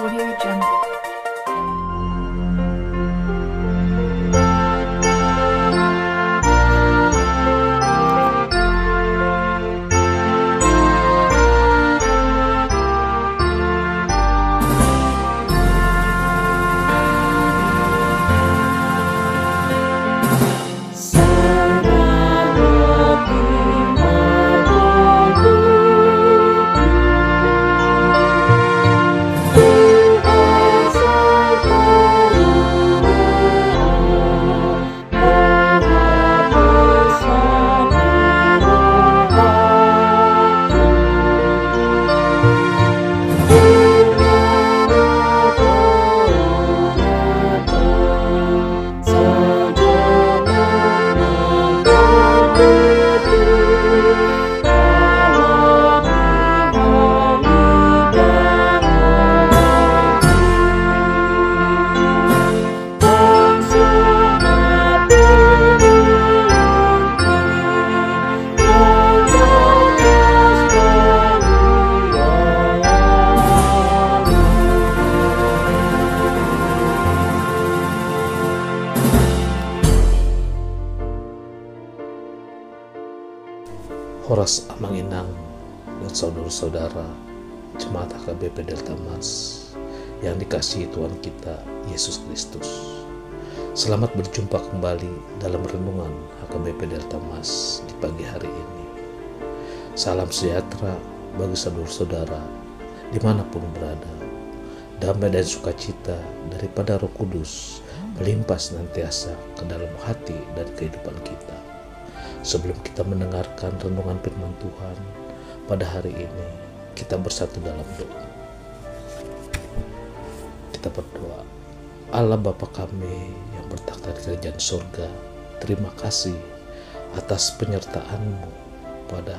Audio Jungle. Horas Amanginang dan saudara-saudara Jemaat HKBP Delta Mas yang dikasihi Tuhan kita Yesus Kristus. Selamat berjumpa kembali dalam renungan HKBP Delta Mas di pagi hari ini. Salam sejahtera bagi saudara-saudara dimanapun berada. Damai dan sukacita daripada Roh Kudus melimpah senantiasa ke dalam hati dan kehidupan kita. Sebelum kita mendengarkan renungan firman Tuhan pada hari ini, kita bersatu dalam doa. Kita berdoa. Allah Bapa kami yang bertakhta di kerajaan surga, terima kasih atas penyertaan-Mu pada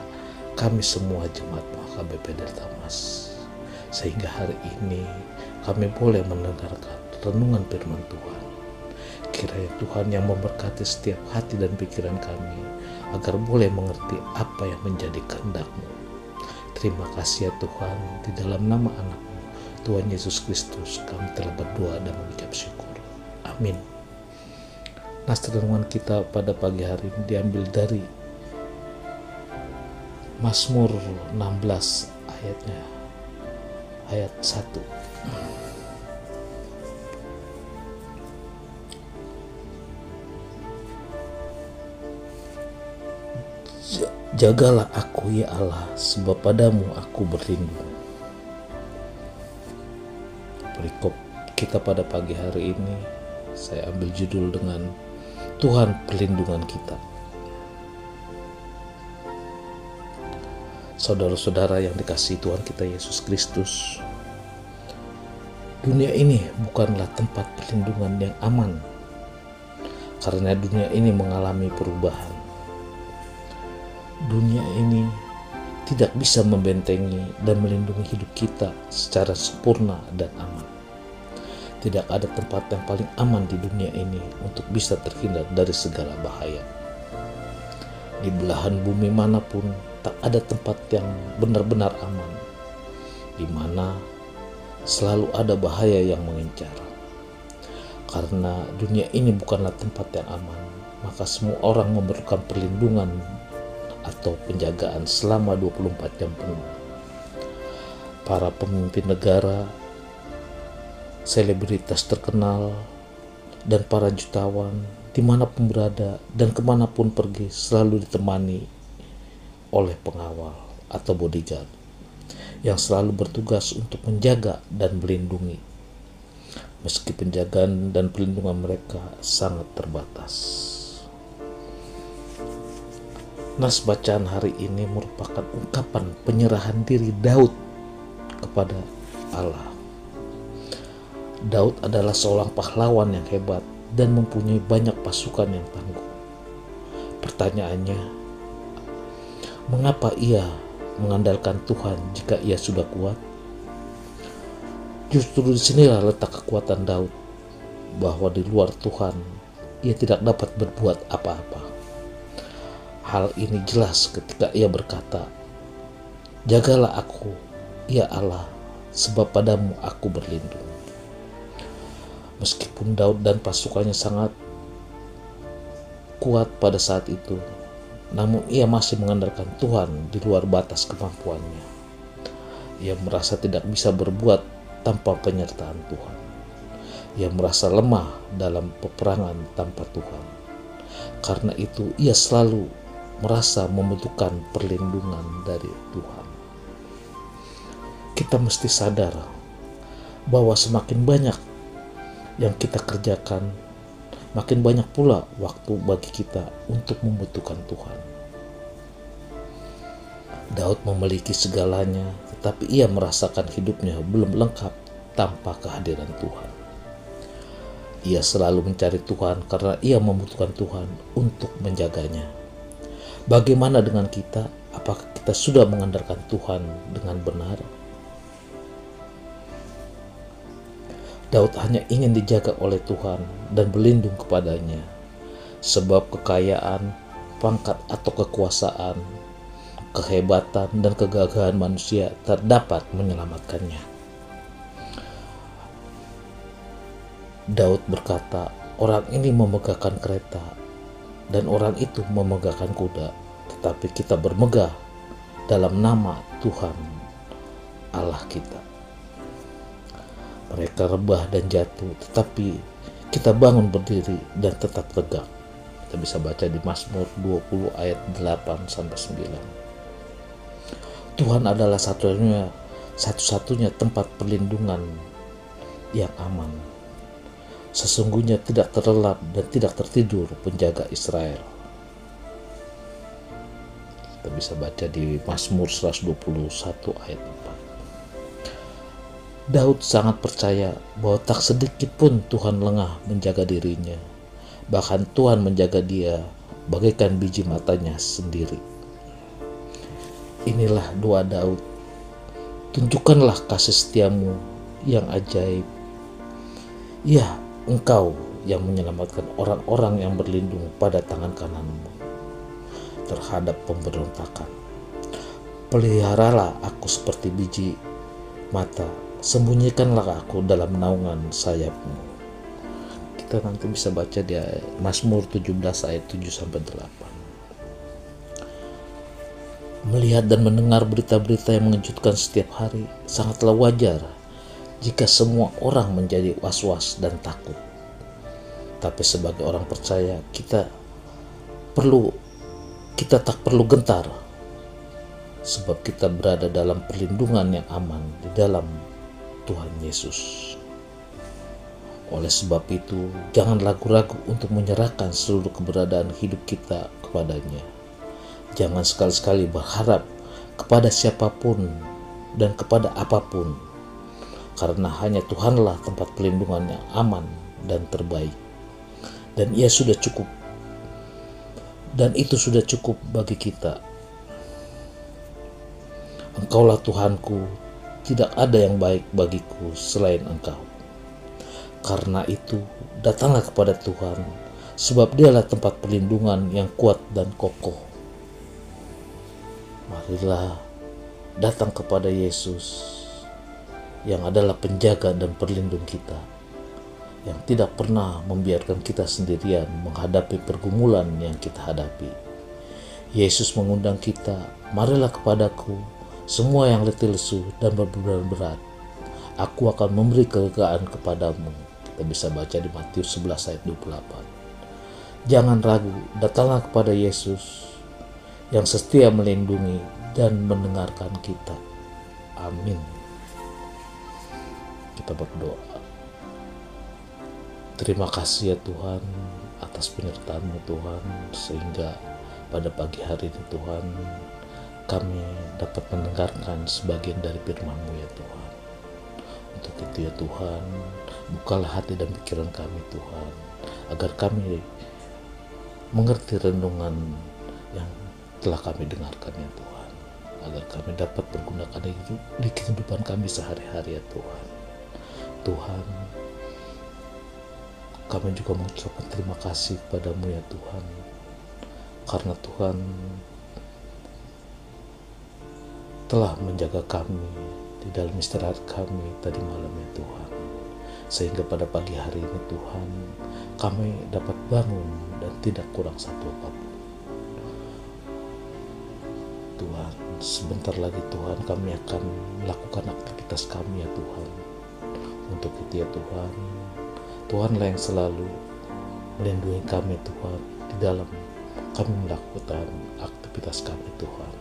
kami semua jemaat HKBP Delta Mas. Sehingga hari ini kami boleh mendengarkan renungan firman Tuhan. Kiranya Tuhan yang memberkati setiap hati dan pikiran kami, agar boleh mengerti apa yang menjadi kehendak-Mu. Terima kasih ya Tuhan, di dalam nama anak-Mu, Tuhan Yesus Kristus, kami telah berdoa dan mengucap syukur. Amin. Nas renungan kita pada pagi hari ini diambil dari Mazmur 16 ayat 1. Jagalah aku ya Allah, sebab padamu aku berlindung. Perikop kita pada pagi hari ini saya ambil judul dengan Tuhan perlindungan kita. Saudara-saudara yang dikasihi Tuhan kita Yesus Kristus, dunia ini bukanlah tempat perlindungan yang aman, karena dunia ini mengalami perubahan. Dunia ini tidak bisa membentengi dan melindungi hidup kita secara sempurna dan aman. Tidak ada tempat yang paling aman di dunia ini untuk bisa terhindar dari segala bahaya. Di belahan bumi manapun tak ada tempat yang benar-benar aman, di mana selalu ada bahaya yang mengincar. Karena dunia ini bukanlah tempat yang aman, maka semua orang memerlukan perlindungan atau penjagaan selama 24 jam penuh. Para pemimpin negara, selebritas terkenal, dan para jutawan dimanapun berada dan kemanapun pergi selalu ditemani oleh pengawal atau bodyguard yang selalu bertugas untuk menjaga dan melindungi, meski penjagaan dan perlindungan mereka sangat terbatas. Nas bacaan hari ini merupakan ungkapan penyerahan diri Daud kepada Allah. Daud adalah seorang pahlawan yang hebat dan mempunyai banyak pasukan yang tangguh. Pertanyaannya, mengapa ia mengandalkan Tuhan jika ia sudah kuat? Justru disinilah letak kekuatan Daud, bahwa di luar Tuhan ia tidak dapat berbuat apa-apa. Hal ini jelas ketika ia berkata, "Jagalah aku, ya Allah, sebab padamu aku berlindung. Meskipun Daud dan pasukannya sangat kuat pada saat itu, namun ia masih mengandalkan Tuhan di luar batas kemampuannya. Ia merasa tidak bisa berbuat tanpa penyertaan Tuhan. Ia merasa lemah dalam peperangan tanpa Tuhan. Karena itu ia selalu merasa membutuhkan perlindungan dari Tuhan. Kita mesti sadar bahwa semakin banyak yang kita kerjakan, makin banyak pula waktu bagi kita untuk membutuhkan Tuhan. Daud memiliki segalanya, tetapi ia merasakan hidupnya belum lengkap tanpa kehadiran Tuhan. Ia selalu mencari Tuhan karena ia membutuhkan Tuhan untuk menjaganya. Bagaimana dengan kita? Apakah kita sudah mengandalkan Tuhan dengan benar? Daud hanya ingin dijaga oleh Tuhan dan berlindung kepadanya, sebab kekayaan, pangkat atau kekuasaan, kehebatan dan kegagahan manusia tak dapat menyelamatkannya. Daud berkata, orang ini memegahkan kereta dan orang itu memegahkan kuda, tetapi kita bermegah dalam nama Tuhan Allah kita. Mereka rebah dan jatuh, tetapi kita bangun berdiri dan tetap tegak. Kita bisa baca di Mazmur 20 ayat 8-9. Tuhan adalah satu-satunya tempat perlindungan yang aman. Sesungguhnya tidak terlelap dan tidak tertidur penjaga Israel. Kita bisa baca di Mazmur 121 ayat 4. Daud sangat percaya bahwa tak sedikit pun Tuhan lengah menjaga dirinya. Bahkan Tuhan menjaga dia bagaikan biji matanya sendiri. Inilah doa Daud. Tunjukkanlah kasih setiamu yang ajaib. Ya, Engkau yang menyelamatkan orang-orang yang berlindung pada tangan kananmu terhadap pemberontakan. Peliharalah aku seperti biji mata, sembunyikanlah aku dalam naungan sayapmu. Kita nanti bisa baca di Mazmur 17 ayat 7-8. Melihat dan mendengar berita-berita yang mengejutkan setiap hari sangatlah wajar jika semua orang menjadi was-was dan takut. Tapi sebagai orang percaya, kita tak perlu gentar, sebab kita berada dalam perlindungan yang aman di dalam Tuhan Yesus. Oleh sebab itu, jangan ragu-ragu untuk menyerahkan seluruh keberadaan hidup kita kepadanya. Jangan sekali-sekali berharap kepada siapapun dan kepada apapun, karena hanya Tuhanlah tempat perlindungan yang aman dan terbaik. Dan Ia sudah cukup, dan itu sudah cukup bagi kita. Engkaulah Tuhanku, tidak ada yang baik bagiku selain Engkau. Karena itu, datanglah kepada Tuhan, sebab Dialah tempat perlindungan yang kuat dan kokoh. Marilah datang kepada Yesus yang adalah penjaga dan perlindung kita, yang tidak pernah membiarkan kita sendirian menghadapi pergumulan yang kita hadapi. Yesus mengundang kita, marilah kepadaku, semua yang letih lesu dan berbeban berat, aku akan memberi kelegaan kepadamu. Kita bisa baca di Matius 11 ayat 28. Jangan ragu, datanglah kepada Yesus yang setia melindungi dan mendengarkan kita. Amin. Kita berdoa. Terima kasih ya Tuhan atas penyertaan-Mu Tuhan, sehingga pada pagi hari ini Tuhan kami dapat mendengarkan sebagian dari firman-Mu ya Tuhan. Untuk itu ya Tuhan, bukalah hati dan pikiran kami Tuhan, agar kami mengerti renungan yang telah kami dengarkan ya Tuhan, agar kami dapat menggunakan di kehidupan kami sehari-hari ya Tuhan. Tuhan, kami juga mengucapkan terima kasih kepadamu ya Tuhan, karena Tuhan telah menjaga kami di dalam istirahat kami tadi malam ya Tuhan. Sehingga pada pagi hari ini Tuhan, kami dapat bangun dan tidak kurang satu apapun. Tuhan, sebentar lagi Tuhan kami akan melakukan aktivitas kami ya Tuhan. Untuk itu ya Tuhan, Tuhanlah yang selalu melindungi kami Tuhan di dalam kami melakukan aktivitas kami Tuhan.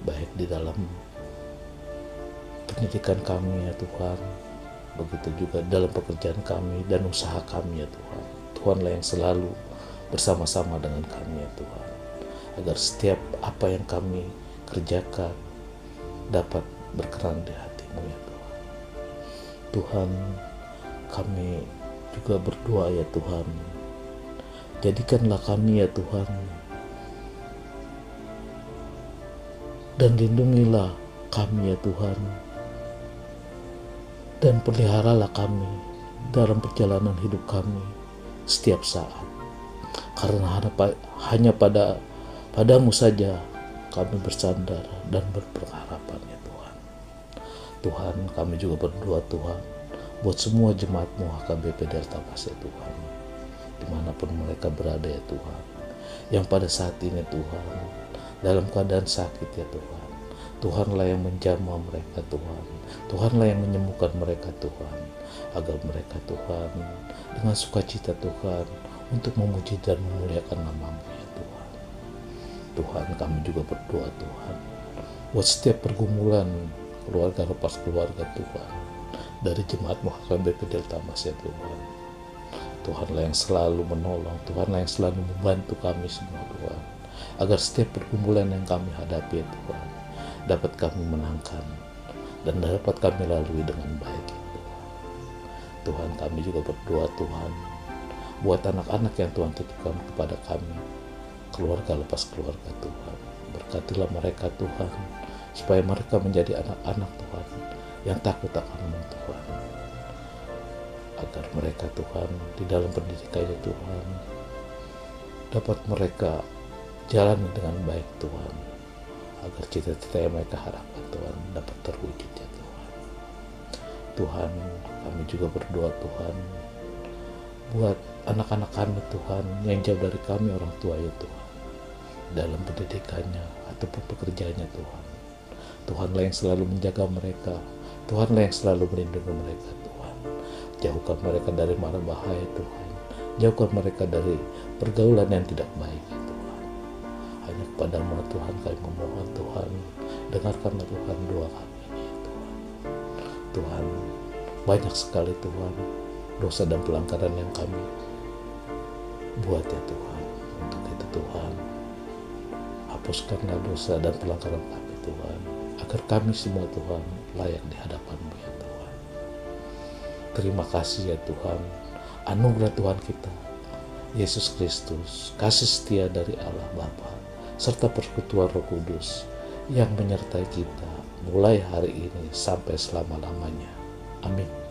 Baik di dalam pendidikan kami ya Tuhan, begitu juga dalam pekerjaan kami dan usaha kami ya Tuhan. Tuhanlah yang selalu bersama-sama dengan kami ya Tuhan, agar setiap apa yang kami kerjakan dapat berkenan di hati-Mu ya Tuhan. Tuhan, kami juga berdoa ya Tuhan, jadikanlah kami ya Tuhan, dan lindungilah kami ya Tuhan, dan peliharalah kami dalam perjalanan hidup kami setiap saat. Karena hanya padamu saja kami bersandar dan berpengharapan ya Tuhan. Tuhan, kami juga berdoa Tuhan buat semua jemaat-Mu HKBP Delta Mas ya Tuhan, dimanapun mereka berada ya Tuhan, yang pada saat ini Tuhan dalam keadaan sakit ya Tuhan. Tuhanlah yang menjamah mereka Tuhan, Tuhanlah yang menyembuhkan mereka Tuhan, agar mereka Tuhan dengan sukacita Tuhan untuk memuji dan memuliakan nama-Mu ya Tuhan. Tuhan, kami juga berdoa Tuhan buat setiap pergumulan keluarga lepas keluarga Tuhan dari jemaat-Mu HKBP Delta Mas ya Tuhan. Tuhanlah yang selalu menolong, Tuhanlah yang selalu membantu kami semua Tuhan, agar setiap pergumulan yang kami hadapi ya Tuhan dapat kami menangkan dan dapat kami lalui dengan baik ya Tuhan. Tuhan, kami juga berdoa Tuhan buat anak-anak yang Tuhan titipkan kepada kami, keluarga lepas keluarga Tuhan. Berkatilah mereka Tuhan, supaya mereka menjadi anak-anak Tuhan yang takut akan-Mu Tuhan, agar mereka Tuhan di dalam pendidikannya Tuhan dapat mereka jalani dengan baik Tuhan, agar cita-cita yang mereka harapkan Tuhan dapat terwujud ya Tuhan. Tuhan, kami juga berdoa Tuhan buat anak-anak kami Tuhan yang jauh dari kami orang tua ya Tuhan, dalam pendidikannya ataupun pekerjaannya Tuhan. Tuhanlah yang selalu menjaga mereka, Tuhanlah yang selalu melindungi mereka Tuhan. Jauhkan mereka dari mara bahaya Tuhan, jauhkan mereka dari pergaulan yang tidak baik ya Tuhan. Hanya kepada-Mu Tuhan kami memohon Tuhan, dengarkanlah Tuhan doa kami ini ya Tuhan. Tuhan, banyak sekali Tuhan dosa dan pelanggaran yang kami buat ya Tuhan. Untuk itu Tuhan, hapuskanlah dosa dan pelanggaran kami Tuhan, agar kami semua Tuhan layak di hadapan-Mu ya Tuhan. Terima kasih ya Tuhan, anugerah Tuhan kita Yesus Kristus, kasih setia dari Allah Bapa, serta persekutuan Roh Kudus yang menyertai kita mulai hari ini sampai selama-lamanya. Amin.